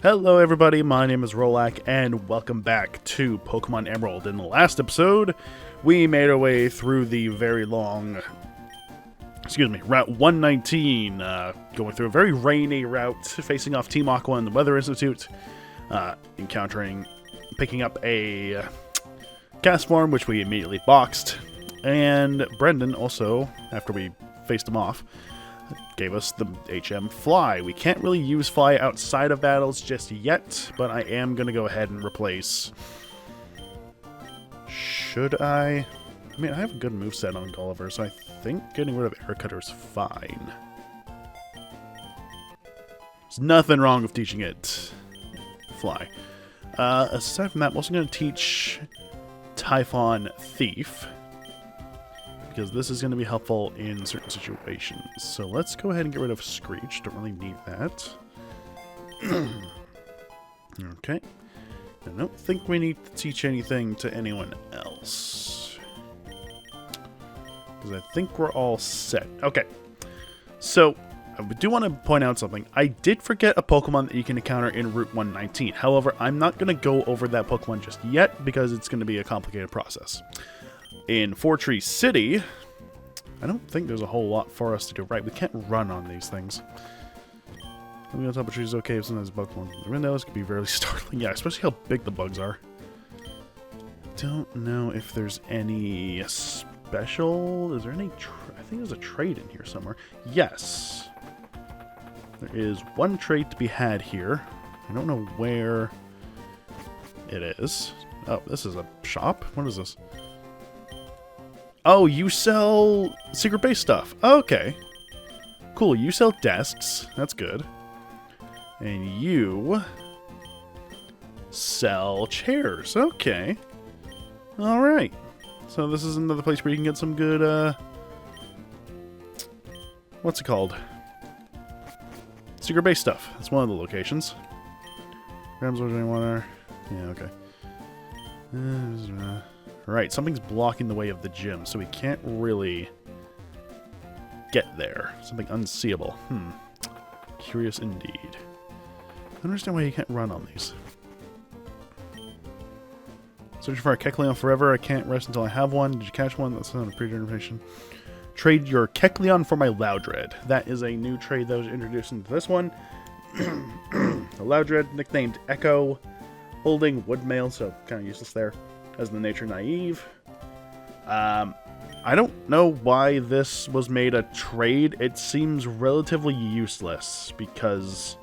Hello everybody, my name is Rolak, and welcome back to Pokemon Emerald. In the last episode, we made our way through the very long, Route 119, going through a very rainy route, facing off Team Aqua and the Weather Institute, picking up a Castform, which we immediately boxed, and Brendan also, after we faced him off, gave us the HM Fly. We can't really use Fly outside of battles just yet, but I am going to go ahead and replace... Should I? I mean, I have a good moveset on Gulliver, so I think getting rid of Air Cutter is fine. There's nothing wrong with teaching it Fly. Aside from that, I'm also going to teach Typhon Thief, because this is going to be helpful in certain situations. So let's go ahead and get rid of Screech. Don't really need that. Okay. I don't think we need to teach anything to anyone else, because I think we're all set. Okay. So, I do want to point out something. I did forget a Pokemon that you can encounter in Route 119. However, I'm not going to go over that Pokemon just yet, because it's going to be a complicated process. In Fortree City, I don't think there's a whole lot for us to do. Right, we can't run on these things. Living on top of trees is okay, sometimes bugs in the windows can be very startling. Yeah, especially how big the bugs are. Don't know if there's any special... Is there any... I think there's a trade in here somewhere. Yes. There is one trade to be had here. I don't know where it is. Oh, this is a shop? What is this? Oh, you sell secret base stuff. Okay. Cool, you sell desks. That's good. And you sell chairs. Okay. Alright. So this is another place where you can get some good, what's it called? Secret base stuff. That's one of the locations. Grams ordering water. Yeah, okay. Right, something's blocking the way of the gym, so we can't really get there. Something unseeable. Curious indeed. I don't understand why you can't run on these. Searching for a Kecleon forever. I can't rest until I have one. Did you catch one? That's not a pre-generation. Trade your Kecleon for my Loudred. That is a new trade that was introduced into this one. The Loudred, nicknamed Echo, holding Woodmail, so kind of useless there. As the Nature Naive. I don't know why this was made a trade. It seems relatively useless because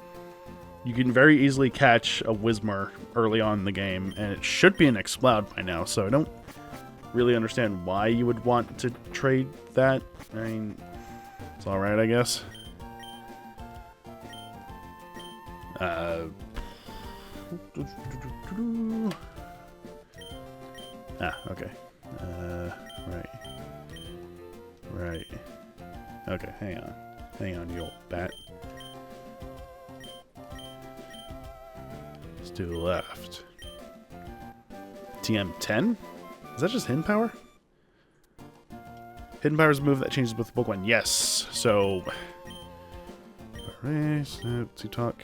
you can very easily catch a Whismur early on in the game, and it should be an Exploud by now, so I don't really understand why you would want to trade that. I mean, it's alright, I guess. Okay. Right. Okay, hang on. Hang on, you old bat. Let's do the left. TM10? Is that just Hidden Power? Hidden Power is a move that changes with Pokemon. Yes. So... talk.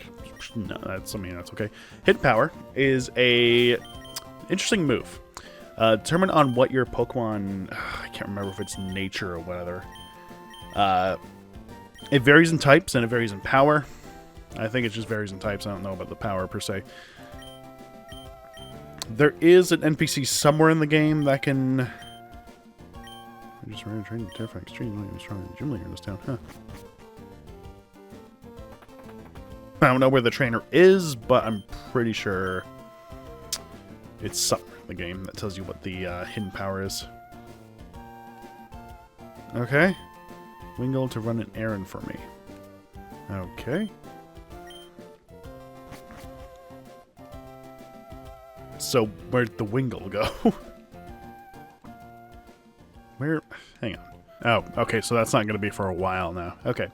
No, that's okay. Hidden Power is a interesting move. Determine on what your Pokemon... I can't remember if it's nature or whatever. It varies in types and it varies in power. I think it just varies in types. I don't know about the power per se. There is an NPC somewhere in the game that can... I just ran a train to terrifying extreme. Not even strong gym leader in this town. Huh. I don't know where the trainer is, but I'm pretty sure it's somewhere in the game that tells you what the hidden power is. Okay. Wingull to run an errand for me. Okay. So, where'd the Wingull go? Where? Hang on. Oh, okay, so that's not going to be for a while now. Okay.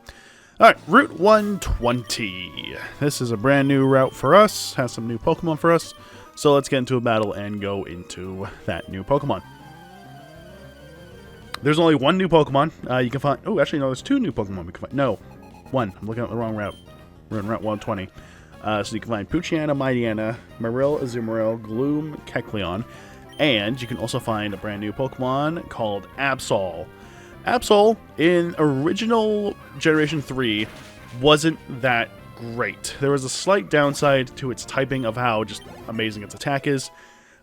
Alright, Route 120. This is a brand new route for us. Has some new Pokemon for us. So let's get into a battle and go into that new Pokemon. There's only one new Pokemon you can find. Oh, actually, no, there's two new Pokemon we can find. No, one. I'm looking at the wrong route. We're in Route 120. So you can find Poochyena, Mightyena, Marill, Azumarill, Gloom, Kecleon, and you can also find a brand new Pokemon called Absol. Absol, in original Generation 3, wasn't that great. There was a slight downside to its typing of how just amazing its attack is.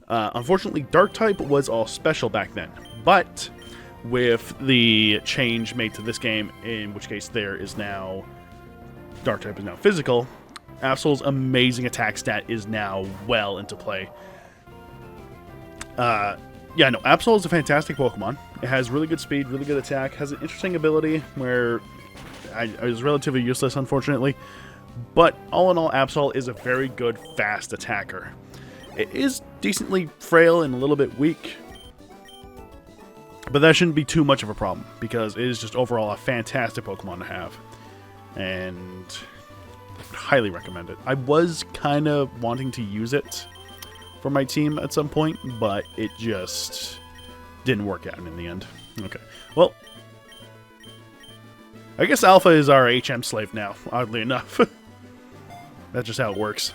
Unfortunately, Dark type was all special back then, but with the change made to this game, in which case there is now Dark type is now physical, Absol's amazing attack stat is now well into play. Yeah, no, Absol is a fantastic Pokemon. It has really good speed, really good attack, has an interesting ability where it was relatively useless, unfortunately. But all in all, Absol is a very good, fast attacker. It is decently frail and a little bit weak, but that shouldn't be too much of a problem, because it is just overall a fantastic Pokemon to have. And highly recommend it. I was kind of wanting to use it for my team at some point, but it just didn't work out in the end. Okay, well, I guess Alpha is our HM slave now, oddly enough. That's just how it works.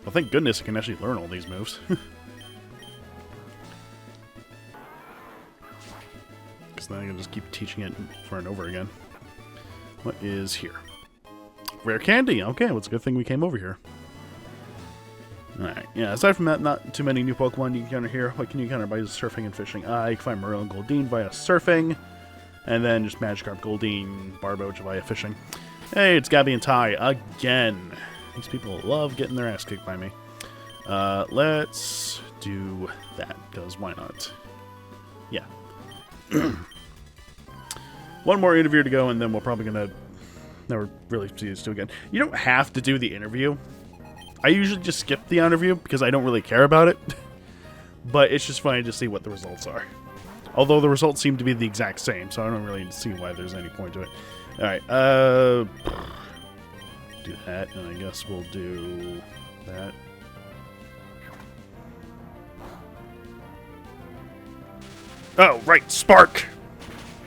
Well, thank goodness I can actually learn all these moves. Because then I can just keep teaching it over and over again. What is here? Rare candy. Okay, well, it's a good thing we came over here. Alright, yeah, aside from that, not too many new Pokemon you can encounter here. What can you encounter by surfing and fishing? You can find Marill and Goldeen via surfing, and then just Magikarp, Goldeen, Barboach via fishing. Hey, it's Gabby and Ty again. These people love getting their ass kicked by me. Let's do that, because why not? Yeah. One more interview to go, and then we're probably gonna never really see these two again. You don't have to do the interview. I usually just skip the interview because I don't really care about it. But it's just funny to see what the results are. Although the results seem to be the exact same, so I don't really see why there's any point to it. Alright, do that, and I guess we'll do that. Oh, right, Spark!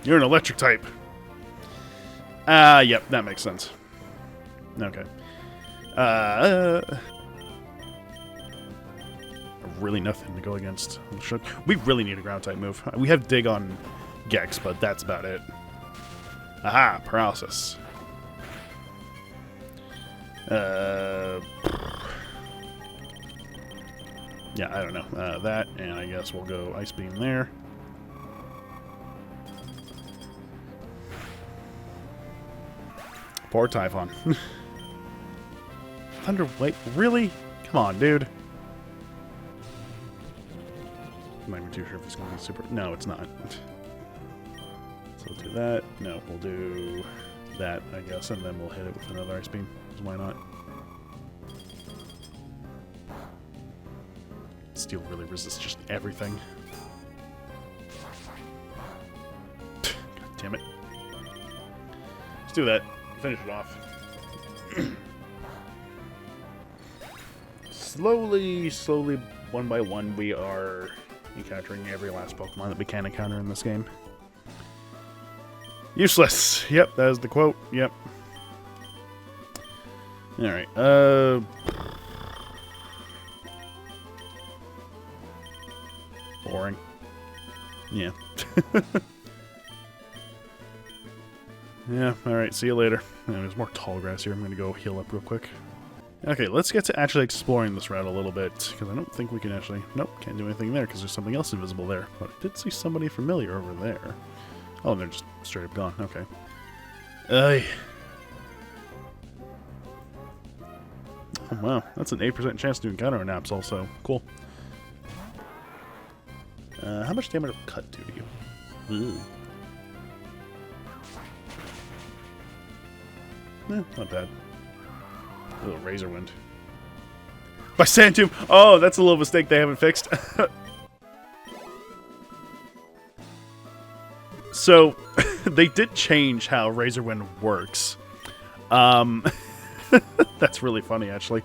You're an electric type. Yep, that makes sense. Okay. Really nothing to go against. We really need a ground type move. We have Dig on Gex, but that's about it. Aha, Paralysis. Yeah, I don't know. That, and I guess we'll go Ice Beam there. Poor Typhon. Thunder Wait, really? Come on, dude. I'm not even too sure if it's going to be super... No, it's not. So we'll do that. No, we'll do that, I guess, and then we'll hit it with another Ice Beam. Why not? Steel really resists just everything. God damn it. Let's do that. Finish it off. Slowly, one by one, we are encountering every last Pokemon that we can encounter in this game. Useless. Yep, that is the quote. Yep. Alright, boring. Yeah. Yeah, alright, see you later. There's more tall grass here. I'm gonna go heal up real quick. Okay, let's get to actually exploring this route a little bit, because I don't think we can actually... Nope, can't do anything there, because there's something else invisible there. But I did see somebody familiar over there. Oh, and they're just straight up gone. Okay. Oh, wow, that's an 8% chance to encounter an Absol, so cool. How much damage will Cut do to you? Not bad. A little Razor Wind. By Sandtomb! Oh, that's a little mistake they haven't fixed. So, they did change how Razor Wind works. That's really funny, actually.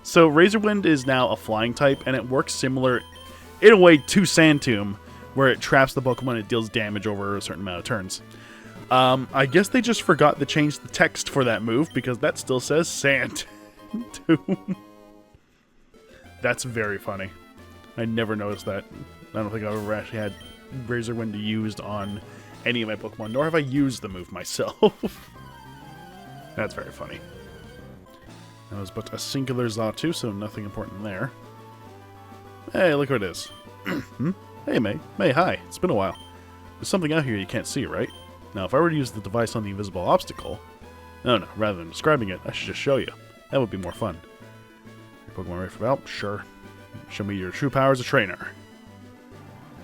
So, Razor Wind is now a flying type, and it works similar, in a way, to Sandtomb, where it traps the Pokemon and it deals damage over a certain amount of turns. I guess they just forgot to change the text for that move because that still says Sand Tomb. That's very funny. I never noticed that. I don't think I've ever actually had Razor Wind used on any of my Pokemon, nor have I used the move myself. That's very funny. That was but a singular Xatu, so nothing important there. Hey, look who it is. Hey, May. May, hi. It's been a while. There's something out here you can't see, right? Now, if I were to use the device on the invisible obstacle... No, rather than describing it, I should just show you. That would be more fun. Your Pokemon ready for battle? Sure. Show me your true power as a trainer.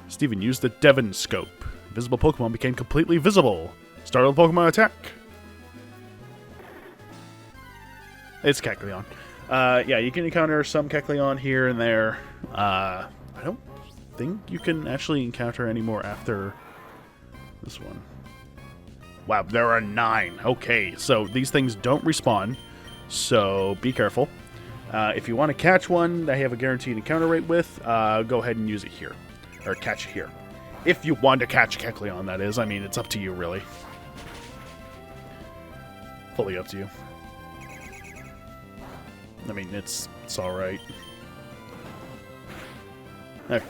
Steven used the Devon Scope. Invisible Pokemon became completely visible. Startled Pokemon attack. It's Kecleon. Yeah, you can encounter some Kecleon here and there. I don't think you can actually encounter any more after this one. Wow, there are 9. Okay, so these things don't respawn, so be careful. If you want to catch one that you have a guaranteed encounter rate with, go ahead and use it here. Or catch it here. If you want to catch Kecleon, that is. I mean, it's up to you, really. Fully up to you. I mean, it's alright. Okay.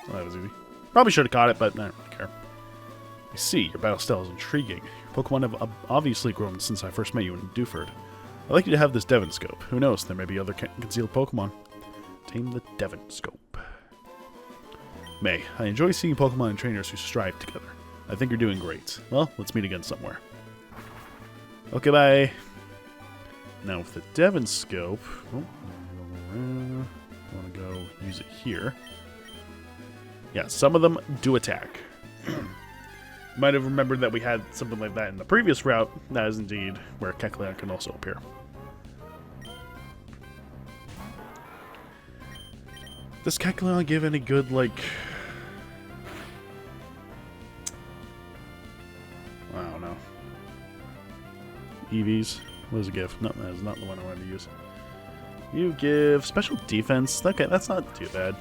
Well, that was easy. Probably should have caught it, but I don't really care. I see, your battle style is intriguing. Your Pokemon have obviously grown since I first met you in Dewford. I'd like you to have this Devon Scope. Who knows, there may be other concealed Pokemon. Tame the Devon Scope. May, I enjoy seeing Pokemon and trainers who strive together. I think you're doing great. Well, let's meet again somewhere. Okay, bye. Now with the Devon Scope, I want to go use it here. Yeah, some of them do attack. Might have remembered that we had something like that in the previous route. That is indeed where Kecleon can also appear. Does Kecleon give any good, like... I don't know. EVs? What does it give? No, that is not the one I wanted to use. You give special defense. Okay, that's not too bad.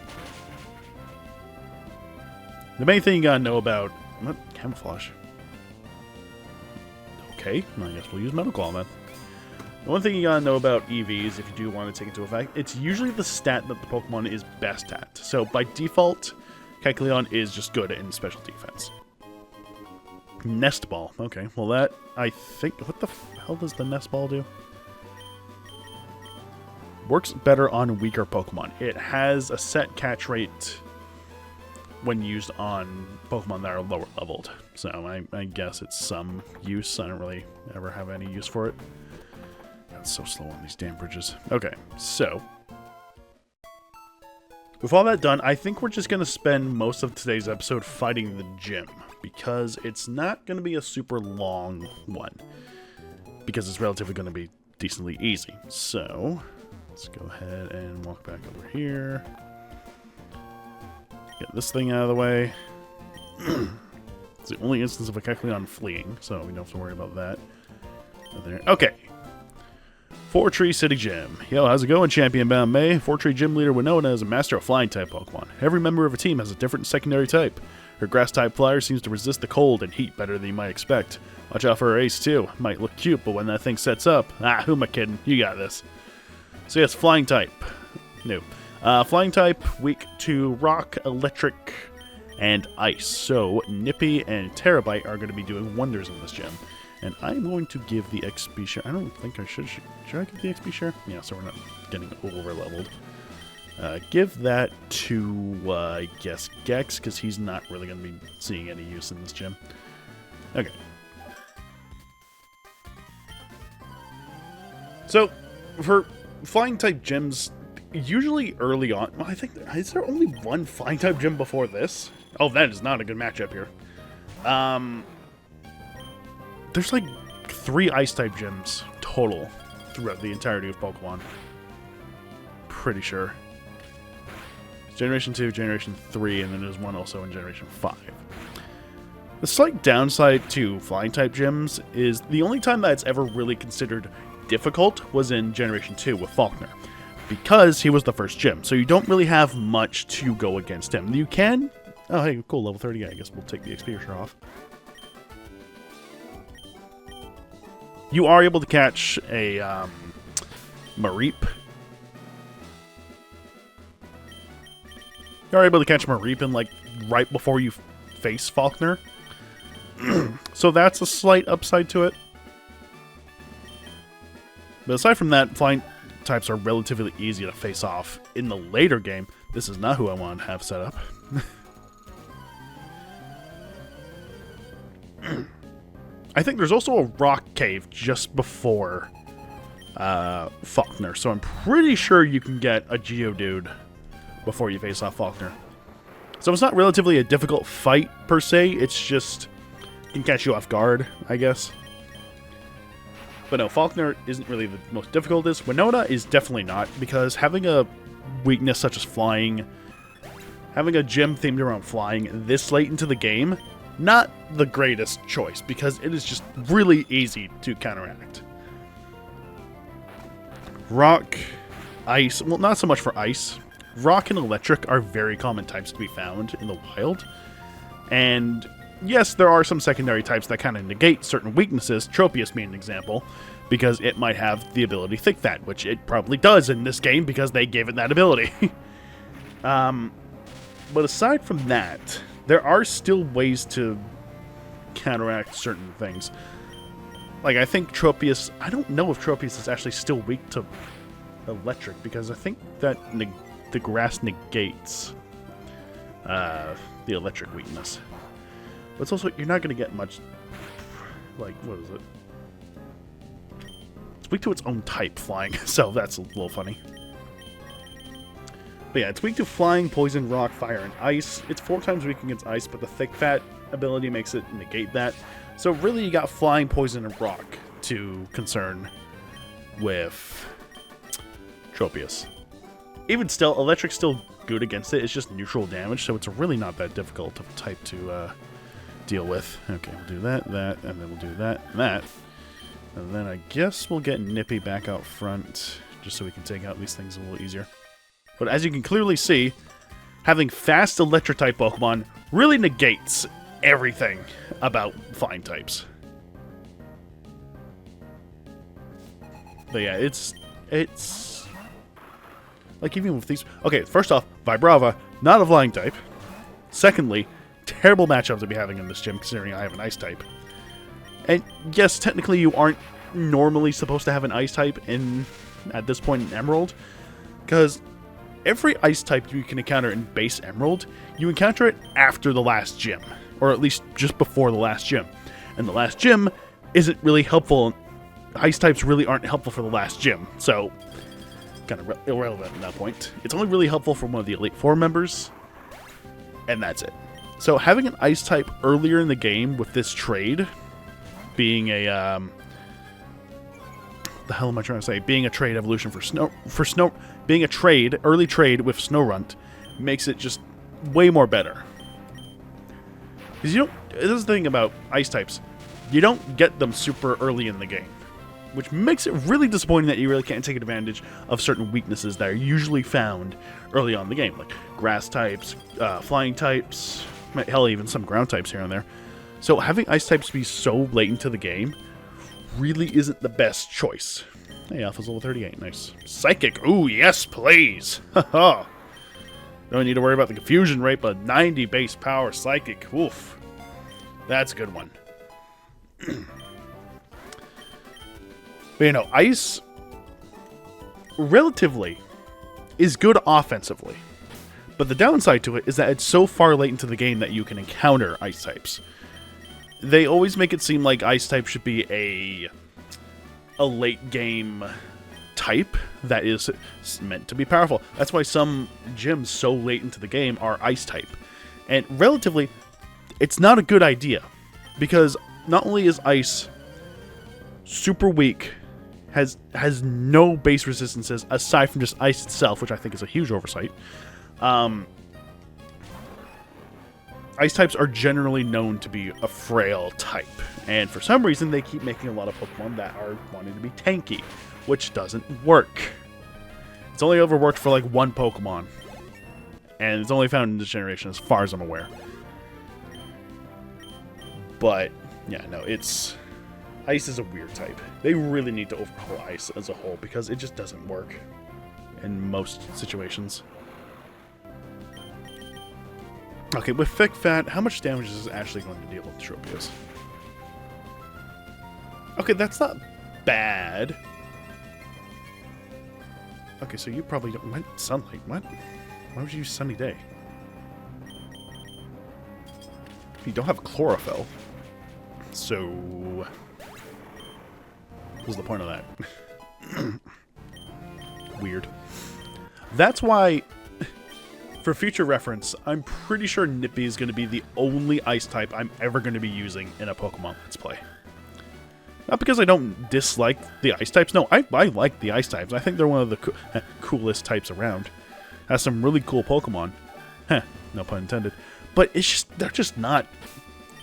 The main thing you gotta know about... What? Camouflage. Okay, well, I guess we'll use Metal Claw then. The one thing you gotta know about EVs, if you do want to take into effect, it's usually the stat that the Pokemon is best at. So by default, Kecleon is just good in special defense. Nest Ball. Okay, well that, I think... What the hell does the Nest Ball do? Works better on weaker Pokemon. It has a set catch rate when used on Pokemon that are lower leveled. So I guess it's some use. I don't really ever have any use for it. That's so slow on these damn bridges. Okay, so... with all that done, I think we're just going to spend most of today's episode fighting the gym. Because it's not going to be a super long one. Because it's relatively going to be decently easy. So, let's go ahead and walk back over here. Get this thing out of the way. It's the only instance of a Kecleon fleeing, so we don't have to worry about that. Okay. Fortree City Gym. Yo, how's it going, Champion Bound May? Fortree Gym Leader Winona is a master of flying type Pokemon. Every member of a team has a different secondary type. Her grass type flyer seems to resist the cold and heat better than you might expect. Watch out for her ace too. Might look cute, but when that thing sets up, who am I kidding? You got this. So yes, flying type. No. Flying type, weak to rock, electric, and ice. So Nippy and Terabyte are going to be doing wonders in this gym. And I'm going to give the XP share. I don't think I should. Should I give the XP share? Yeah, so we're not getting over-leveled. Give that to, I guess, Gex, because he's not really going to be seeing any use in this gym. Okay. So, for flying-type gyms, usually early on... Well, I think... Is there only one flying-type gym before this? Oh, that is not a good matchup here. There's like 3 ice-type gyms total throughout the entirety of Pokemon. Pretty sure. Generation 2, Generation 3, and then there's one also in Generation 5. The slight downside to flying-type gyms is the only time that it's ever really considered difficult was in Generation 2 with Faulkner. Because he was the first gym, so you don't really have much to go against him. You can... Oh, hey, cool, level 30. I guess we'll take the XP share off. You are able to catch a Mareep. You are able to catch Mareep in, like, right before you face Falkner. So that's a slight upside to it. But aside from that, flying types are relatively easy to face off. In the later game, this is not who I want to have set up. I think there's also a rock cave just before Falkner, so I'm pretty sure you can get a Geodude before you face off Falkner. So it's not relatively a difficult fight, per se, it's just can catch you off guard, I guess. But no, Falkner isn't really the most difficult. Winona is definitely not, because having a weakness such as flying, having a gym themed around flying this late into the game, not the greatest choice, because it is just really easy to counteract. Rock, ice, well, not so much for ice. Rock and electric are very common types to be found in the wild. And yes, there are some secondary types that kind of negate certain weaknesses, Tropius being an example, because it might have the ability Thick That, which it probably does in this game because they gave it that ability. But aside from that, there are still ways to counteract certain things. Like, I think Tropius, I don't know if Tropius is actually still weak to electric, because I think that the grass negates the electric weakness. But it's also, you're not going to get much, like, what is it? It's weak to its own type, flying, so that's a little funny. But yeah, it's weak to flying, poison, rock, fire, and ice. It's 4 times weak against ice, but the Thick Fat ability makes it negate that. So really, you got flying, poison, and rock to concern with Tropius. Even still, electric's still good against it. It's just neutral damage, so it's really not that difficult of a type to deal with. Okay, we'll do that, and then we'll do that, and that. And then I guess we'll get Nippy back out front, just so we can take out these things a little easier. But as you can clearly see, having fast electric-type Pokemon really negates everything about flying types. But yeah, it's like, even with these... Okay, first off, Vibrava, not a flying type. Secondly, terrible matchup to be having in this gym, considering I have an ice type. And yes, technically you aren't normally supposed to have an ice type at this point in Emerald, because every ice type you can encounter in base Emerald, you encounter it after the last gym, or at least just before the last gym. And the last gym isn't really helpful. Ice types really aren't helpful for the last gym, so kind of irrelevant at that point. It's only really helpful for one of the Elite Four members, and that's it. So having an ice type earlier in the game with this trade being a the hell am I trying to say? Being a trade evolution being a trade, early trade with Snorunt makes it just way more better. Because this is the thing about ice types, you don't get them super early in the game, which makes it really disappointing that you really can't take advantage of certain weaknesses that are usually found early on in the game, like grass types, flying types, hell, even some ground types here and there. So having ice types be so late into the game really isn't the best choice. Hey, Alpha's level 38, nice. Psychic, ooh, yes, please! Haha! Don't need to worry about the confusion rate, but 90 base power Psychic, oof. That's a good one. But, you know, ice, relatively, is good offensively. But the downside to it is that it's so far late into the game that you can encounter ice types. They always make it seem like ice type should be a late game type that is meant to be powerful. That's why some gyms so late into the game are ice type. And relatively, it's not a good idea. Because not only is ice super weak, has no base resistances aside from just ice itself, which I think is a huge oversight. Ice types are generally known to be a frail type, and for some reason they keep making a lot of Pokemon that are wanting to be tanky, which doesn't work. It's only overworked for like one Pokemon, and it's only found in this generation as far as I'm aware. But yeah, no, it's Ice is a weird type. They really need to overhaul Ice as a whole because it just doesn't work in most situations. Okay, with Thick Fat, how much damage is this actually going to deal with Tropius? Okay, that's not bad. Okay, so you probably don't... What? Sunlight? What? Why would you use Sunny Day? You don't have chlorophyll. So... what's the point of that? Weird. That's why... for future reference, I'm pretty sure Nippy is going to be the only ice type I'm ever going to be using in a Pokemon Let's Play. Not because I don't dislike the ice types. No, I like the ice types. I think they're one of the coolest types around. Has some really cool Pokemon. Heh, no pun intended. But it's just, they're just not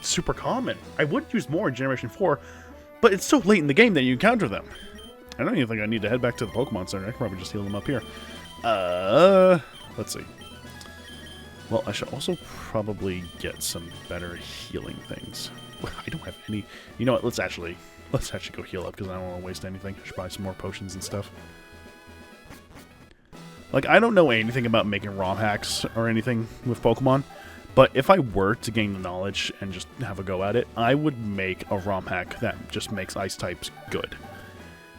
super common. I would use more in Generation 4, but it's so late in the game that you encounter them. I don't even think I need to head back to the Pokemon Center. I can probably just heal them up here. Let's see. Well, I should also probably get some better healing things. I don't have any... You know what? Let's actually go heal up because I don't want to waste anything. I should buy some more potions and stuff. Like, I don't know anything about making ROM hacks or anything with Pokemon, but if I were to gain the knowledge and just have a go at it, I would make a ROM hack that just makes ice types good.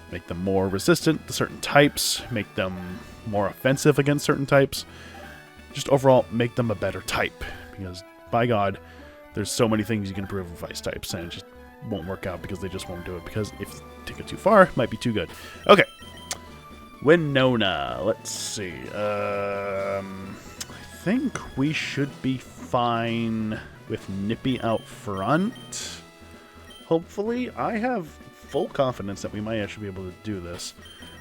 Make them more resistant to certain types, make them more offensive against certain types. Just overall, make them a better type. Because, by God, there's so many things you can improve with ice types, and it just won't work out because they just won't do it. Because if you take it too far, it might be too good. Okay. Winona. Let's see. I think we should be fine with Nippy out front. Hopefully. I have full confidence that we might actually be able to do this.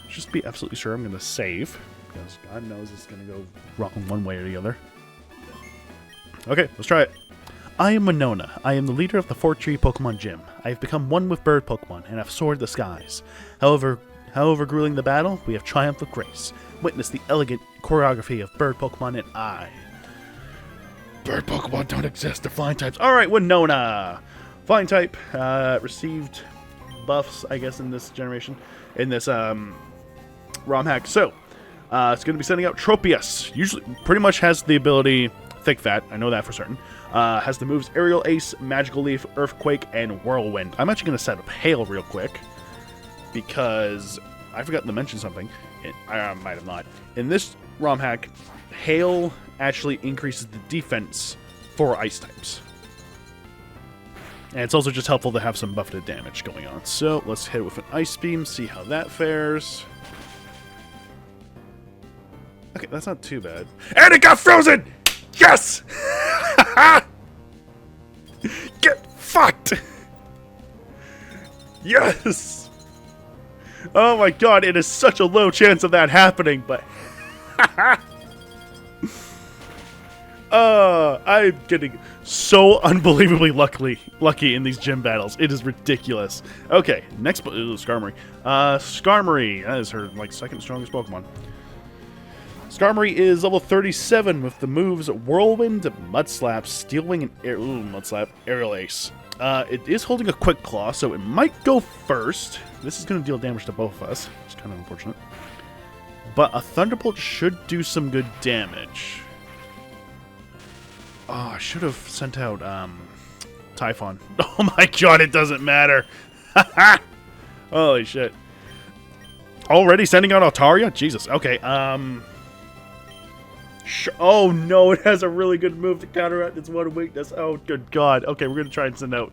Just be absolutely sure I'm going to save. Because God knows it's going to go wrong one way or the other. Okay, let's try it. I am Winona. I am the leader of the Fortree Pokemon Gym. I have become one with bird Pokemon and have soared the skies. However grueling the battle, we have triumphed with grace. Witness the elegant choreography of bird Pokemon and I. Bird Pokemon don't exist, they're flying types. Alright, Winona! Flying type, received buffs, I guess, in this generation. In this, ROM hack. So, it's going to be sending out Tropius. Usually, pretty much has the ability... Thick Fat, I know that for certain. Has the moves Aerial Ace, Magical Leaf, Earthquake, and Whirlwind. I'm actually going to set up Hail real quick, because I forgot to mention something. I might have not. In this ROM hack, Hail actually increases the defense for ice types. And it's also just helpful to have some buffeted damage going on. So let's hit it with an Ice Beam, see how that fares. Okay, that's not too bad. And it got frozen! Yes! Get fucked! Yes! Oh my god, it is such a low chance of that happening, but... I'm getting so unbelievably lucky in these gym battles. It is ridiculous. Okay, next... Skarmory. Skarmory. That is her, like, second strongest Pokemon. Skarmory is level 37 with the moves Whirlwind, Mud Slap, Steel Wing, and Mud Slap, Aerial Ace. It is holding a Quick Claw, so it might go first. This is going to deal damage to both of us. It's kind of unfortunate. But a Thunderbolt should do some good damage. Oh, I should have sent out Typhon. Oh my god, it doesn't matter. Holy shit. Already sending out Altaria? Jesus. Okay, oh no, it has a really good move to counteract its one weakness. Oh, good god. Okay, we're going to try and send out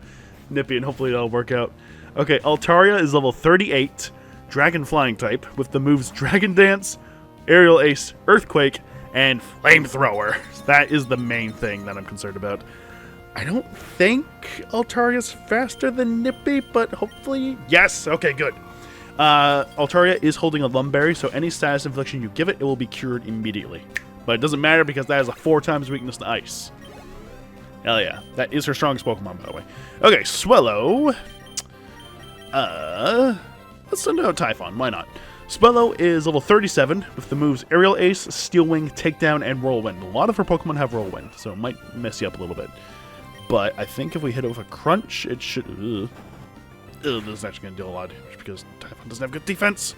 Nippy, and hopefully it'll work out. Okay, Altaria is level 38, Dragon Flying type, with the moves Dragon Dance, Aerial Ace, Earthquake, and Flamethrower. That is the main thing that I'm concerned about. I don't think Altaria's faster than Nippy, but hopefully... Yes! Okay, good. Altaria is holding a Lumberry, so any status infliction you give it, it will be cured immediately. But it doesn't matter because that has a 4 times weakness to ice. Hell yeah. That is her strongest Pokemon, by the way. Okay, Swellow. Let's send out Typhon. Why not? Swellow is level 37 with the moves Aerial Ace, Steel Wing, Takedown, and Whirlwind. A lot of her Pokemon have Whirlwind, so it might mess you up a little bit. But I think if we hit it with a Crunch, it should... Ugh, this is actually going to deal a lot of damage because Typhon doesn't have good defense.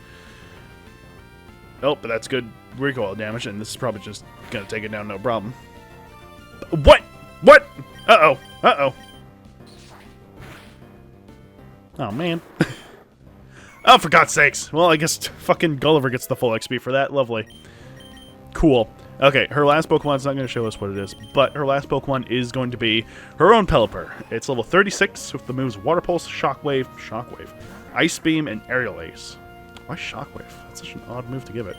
Oh, but that's good recoil damage, and this is probably just going to take it down no problem. What? What? Uh-oh. Uh-oh. Oh, man. Oh, for God's sakes. Well, I guess fucking Gulliver gets the full XP for that. Lovely. Cool. Okay, her last Pokemon's not going to show us what it is, but her last Pokemon is going to be her own Pelipper. It's level 36 with the moves Water Pulse, Shockwave, Ice Beam, and Aerial Ace. Why Shockwave? That's such an odd move to give it.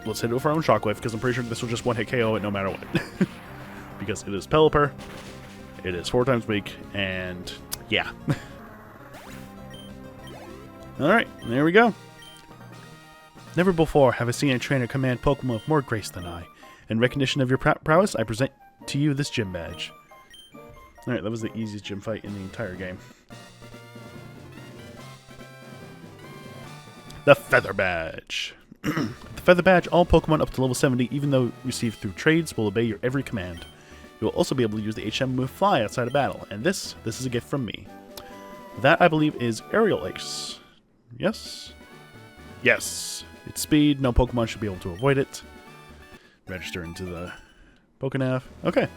Let's hit it with our own Shockwave, because I'm pretty sure this will just one-hit KO it no matter what. Because it is Pelipper, it is 4 times weak, and yeah. Alright, there we go. Never before have I seen a trainer command Pokemon with more grace than I. In recognition of your prowess, I present to you this gym badge. Alright, that was the easiest gym fight in the entire game. The Feather Badge. The Feather Badge, all Pokemon up to level 70, even though received through trades, will obey your every command. You will also be able to use the HM move Fly outside of battle, and this is a gift from me. That, I believe, is Aerial Ace. Yes? Yes. It's speed, no Pokemon should be able to avoid it. Register into the Pokenav. Okay.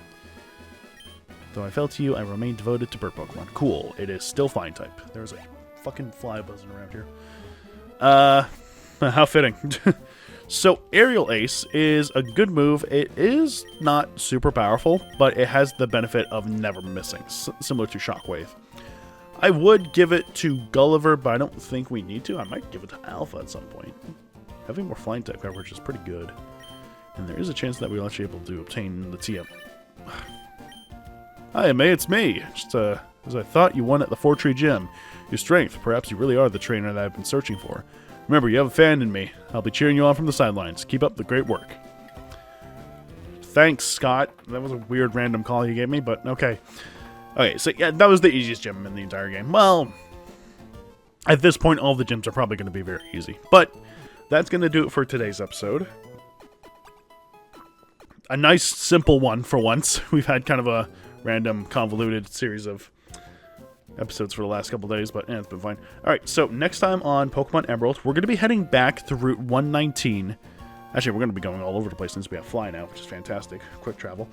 Though I fell to you, I remain devoted to bird Pokemon. Cool. It is still Flying type. There's a fucking fly buzzing around here. How fitting. So, Aerial Ace is a good move. It is not super powerful, but it has the benefit of never missing, similar to Shockwave. I would give it to Gulliver, but I don't think we need to. I might give it to Alpha at some point. Having more Flying type coverage is pretty good. And there is a chance that we'll actually be able to obtain the TM. Hi, May, it's me. Just, as I thought, you won at the Fortree Gym. Your strength, perhaps you really are the trainer that I've been searching for. Remember, you have a fan in me. I'll be cheering you on from the sidelines. Keep up the great work. Thanks, Scott. That was a weird random call you gave me, but okay. Okay, so yeah, that was the easiest gym in the entire game. Well, at this point, all the gyms are probably going to be very easy. But that's going to do it for today's episode. A nice, simple one for once. We've had kind of a random, convoluted series of episodes for the last couple days, but it's been fine. Alright, so next time on Pokemon Emerald, we're going to be heading back to Route 119. Actually, we're going to be going all over the place since we have Fly now, which is fantastic. Quick travel.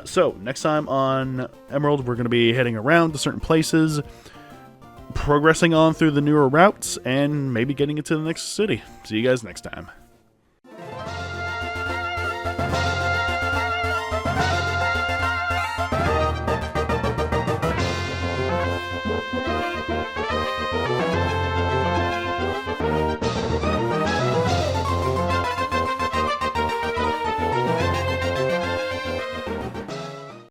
So, next time on Emerald, we're going to be heading around to certain places, progressing on through the newer routes, and maybe getting into the next city. See you guys next time.